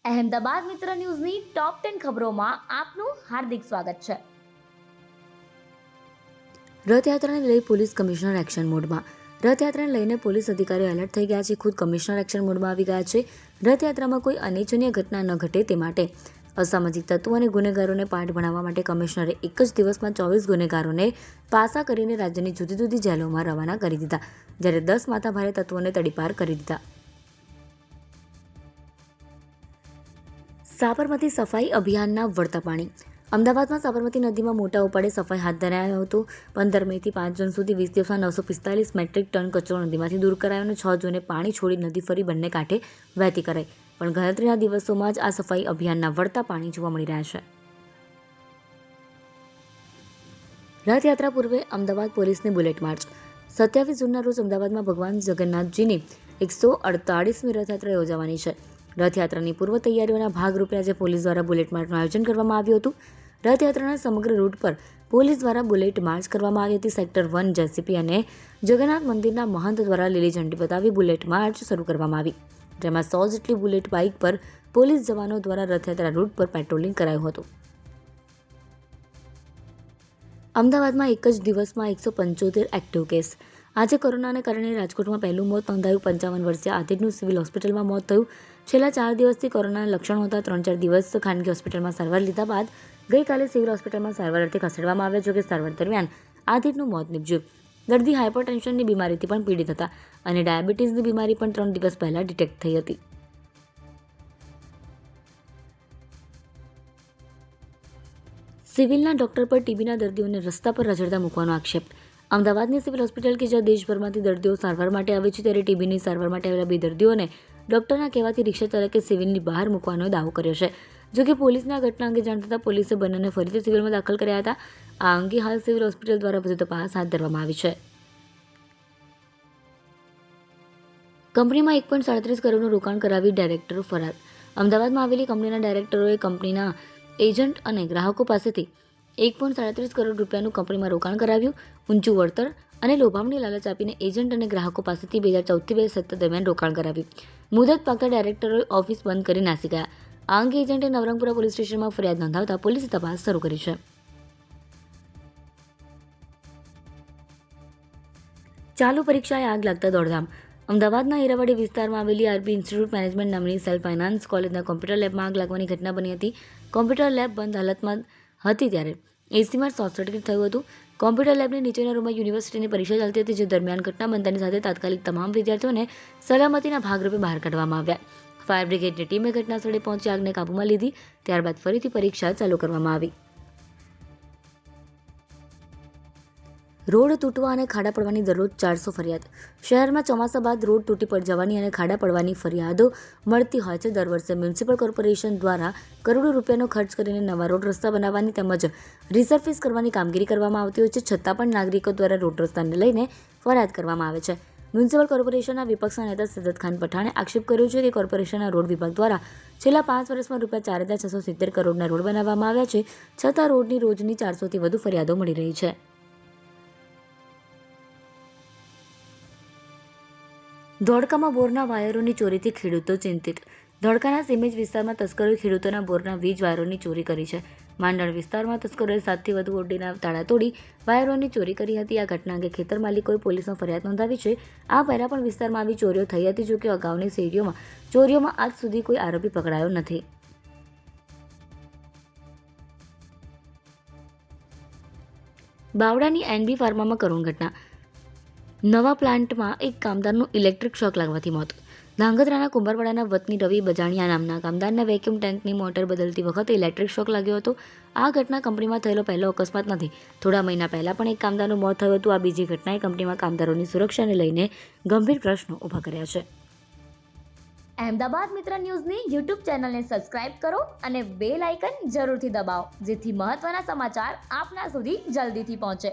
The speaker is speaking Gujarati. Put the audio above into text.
અહેમદાબાદ મિત્ર ન્યૂઝની ટોપ 10 ખબરોમાં આપનું હાર્દિક સ્વાગત છે. રથયાત્રાને લઈ પોલીસ કમિશનર એક્શન મોડમાં. રથયાત્રાને લઈને પોલીસ અધિકારીઓ એલર્ટ થઈ ગયા છે. ખુદ કમિશનર એક્શન મોડમાં આવી ગયા છે. રથયાત્રામાં કોઈ અનિચ્છનીય ઘટના ન ઘટે તે માટે અસામાજિક તત્વો અને ગુનેગારોને પાઠ ભણાવવા માટે કમિશનરે એક જ દિવસમાં 24 ગુનેગારોને પાસા કરીને રાજ્યની જુદી જુદી જેલોમાં રવાના કરી દીધા, જ્યારે 10 માથાભારે તત્વોને તડીપાર કરી દીધા. સાબરમતી સફાઈ અભિયાનના વળતા પાણી. અમદાવાદમાં સાબરમતી નદીમાં મોટા ઉપાડે સફાઈ હાથ ધરાયો હતો. 15 મેથી 5 જૂન સુધી 20 દિવસમાં 945 મેટ્રિક ટન કચરો નદીમાંથી દૂર કરાયો અને 6 જૂને પાણી છોડી નદી ફરી બંને કાંઠે વહેતી કરાઈ. પણ ગણતરીના દિવસોમાં જ આ સફાઈ અભિયાનના વળતા પાણી જોવા મળી રહ્યા છે. રથયાત્રા પૂર્વે અમદાવાદ પોલીસની બુલેટ માર્ચ. 27 જૂનના રોજ અમદાવાદમાં ભગવાન જગન્નાથજીની 148મી રથયાત્રા યોજાવાની છે. રથયાત્રાની પૂર્વ તૈયારીઓના ભાગરૂપે આજે પોલીસ દ્વારા બુલેટ માર્ચનું આયોજન કરવામાં આવ્યું હતું. રથયાત્રાના સમગ્ર રૂટ પર પોલીસ દ્વારા બુલેટ માર્ચ કરવામાં આવી હતી. સેક્ટર 1 જેસીપી અને જગન્નાથ મંદિરના મહંત દ્વારા લીલી ઝંડી બતાવી બુલેટ માર્ચ શરૂ કરવામાં આવી, જેમાં 100 જેટલી બુલેટ બાઇક પર પોલીસ જવાનો દ્વારા રથયાત્રા રૂટ પર પેટ્રોલિંગ કરાયું હતું. અમદાવાદમાં એક જ દિવસમાં 175 એક્ટિવ કેસ. આજે કોરોનાને કારણે રાજકોટમાં પહેલું મોત નોંધાયું. 55 વર્ષીય આદિતનું સિવિલ હોસ્પિટલમાં મોત થયું. છેલ્લા 4 દિવસથી કોરોનાના લક્ષણો હતા. 3-4 દિવસ ખાનગી હોસ્પિટલમાં સારવાર લીધા બાદ ગઈકાલે સિવિલ હોસ્પિટલમાં સારવાર અર્થે ખસેડવામાં આવ્યા. જોકે સારવાર દરમિયાન આદિતનું મોત નીપજ્યું. દર્દી હાઇપરટેન્શનની બીમારીથી પણ પીડિત હતા અને ડાયાબિટીસની બીમારી પણ 3 દિવસ પહેલા ડિટેક્ટ થઈ હતી. સિવિલના ડોક્ટર પર ટીબીના દર્દીઓને રસ્તા પર રઝળતા મૂકવાનો આક્ષેપ. અમદાવાદની સિવિલ હોસ્પિટલ કે જ્યાં દેશભરમાંથી દર્દીઓ સારવાર માટે આવે છે, ત્યારે ટીબીની સારવાર માટે આવેલા 2 દર્દીઓને ડોક્ટરના કહેવાથી રિક્ષા ચાલકે સિવિલની બહાર મૂકવાનો દાવો કર્યો છે. જોકે પોલીસને આ ઘટના અંગે જાણ થતાં પોલીસે બંનેને ફરીથી સિવિલમાં દાખલ કર્યા હતા. આ અંગે હાલ સિવિલ હોસ્પિટલ દ્વારા વધુ તપાસ હાથ ધરવામાં આવી છે. કંપનીમાં 1.37 કરોડનું રોકાણ કરાવી ડાયરેક્ટરો ફરાર. અમદાવાદમાં આવેલી કંપનીના ડાયરેક્ટરોએ કંપનીના એજન્ટ અને ગ્રાહકો પાસેથી 1.37 કરોડ રૂપિયાનું કંપનીમાં રોકાણ કરાવ્યું. ઊંચું વળતર અને લોભામણી લાલચ આપીને એજન્ટ અને ગ્રાહકો પાસેથી 2014થી 2017 દરમિયાન રોકાણ કરાવ્યું. મુદત પાકતા ડાયરેક્ટરોએ ઓફિસ બંધ કરી નાસી ગયા. આ અંગે એજન્ટે નવરંગપુરા પોલીસ સ્ટેશનમાં ફરિયાદ નોંધાવતા પોલીસે તપાસ શરૂ કરી છે. ચાલુ પરીક્ષાએ આગ લાગતા દોડધામ. અમદાવાદના હીરાવાડી વિસ્તારમાં આવેલી આરબી ઇન્સ્ટિટ્યૂટ મેનેજમેન્ટ નામની સેલ્ફ ફાઇનાન્સ કોલેજના કોમ્પ્યુટર લેબમાં આગ લાગવાની ઘટના બની હતી. કોમ્પ્યુટર લેબ બંધ હાલતમાં હતી ત્યારે એસીમાં શોર્ટ સર્કિટ થયું હતું. કોમ્પ્યુટર લેબની નીચેના રૂમમાં યુનિવર્સિટીની પરીક્ષા ચાલતી હતી, જે દરમિયાન ઘટના બનતાની સાથે તાત્કાલિક તમામ વિદ્યાર્થીઓને સલામતીના ભાગરૂપે બહાર કાઢવામાં આવ્યા. ફાયર બ્રિગેડની ટીમે ઘટના સ્થળે પહોંચી આગને કાબૂમાં લીધી. ત્યારબાદ ફરીથી પરીક્ષા ચાલુ કરવામાં આવી. રોડ તૂટવા અને ખાડા પડવાની દરરોજ 400 ફરિયાદ. શહેરમાં ચોમાસા બાદ રોડ તૂટી પડી જવાની અને ખાડા પડવાની ફરિયાદો મળતી હોય છે. દર વર્ષે મ્યુનિસિપલ કોર્પોરેશન દ્વારા કરોડો રૂપિયાનો ખર્ચ કરીને નવા રોડ રસ્તા બનાવવાની તેમજ રિસર્ફેસ કરવાની કામગીરી કરવામાં આવતી હોય છે. છતાં પણ નાગરિકો દ્વારા રોડ રસ્તાને લઈને ફરિયાદ કરવામાં આવે છે. મ્યુનિસિપલ કોર્પોરેશનના વિપક્ષના નેતા સજ્જદ ખાન પઠાણે આક્ષેપ કર્યો છે કે કોર્પોરેશનના રોડ વિભાગ દ્વારા છેલ્લા 5 વર્ષમાં રૂપિયા 4,670 કરોડના રોડ બનાવવામાં આવ્યા છે, છતાં રોડની રોજની 400થી વધુ ફરિયાદો મળી રહી છે. ધોળકામાં બોરના વાયરોની ચોરીથી ખેડૂતો ચિંતિત. ધોળકાના સીમેજ વિસ્તારમાં તસ્કરોએ ખેડૂતોના બોરના વીજ વાયરોની ચોરી કરી છે. માંડણ વિસ્તારમાં તસ્કરોએ 7થી વધુ ઓરડીના તાળા તોડી વાયરોની ચોરી કરી હતી. આ ઘટના અંગે ખેતર માલિકોએ પોલીસમાં ફરિયાદ નોંધાવી છે. આ પહેલા પણ વિસ્તારમાં આવી ચોરીઓ થઈ હતી. જોકે અગાઉની શેરીઓમાં ચોરીઓમાં આજ સુધી કોઈ આરોપી પકડાયો નથી. બાવળાની એનબી ફાર્મામાં કરુણ ઘટના. નવા પ્લાન્ટમાં એક કામદારનું ઇલેક્ટ્રિક શોક લાગવાથી મોત. ધાંગધ્રાના કુંભારવાડાના વતની રવિ બજાણિયા નામના કામદારને વેક્યુમ ટેન્કની મોટર બદલતી વખતે ઇલેક્ટ્રિક શોક લાગ્યો હતો. આ ઘટના કંપનીમાં થયેલો પહેલો અકસ્માત નથી. થોડા મહિના પહેલા પણ એક કામદારનું મોત થયું હતું. આ બીજી ઘટનાએ કંપનીમાં કામદારોની સુરક્ષાને લઈને ગંભીર પ્રશ્નો ઊભા કર્યા છે. અહેમદાબાદ મિત્ર ન્યૂઝની યુટ્યુબ ચેનલને સબસ્ક્રાઇબ કરો અને બેલ આઇકન જરૂરથી દબાવો, જેથી મહત્વના સમાચાર આપના સુધી જલ્દીથી પહોંચે.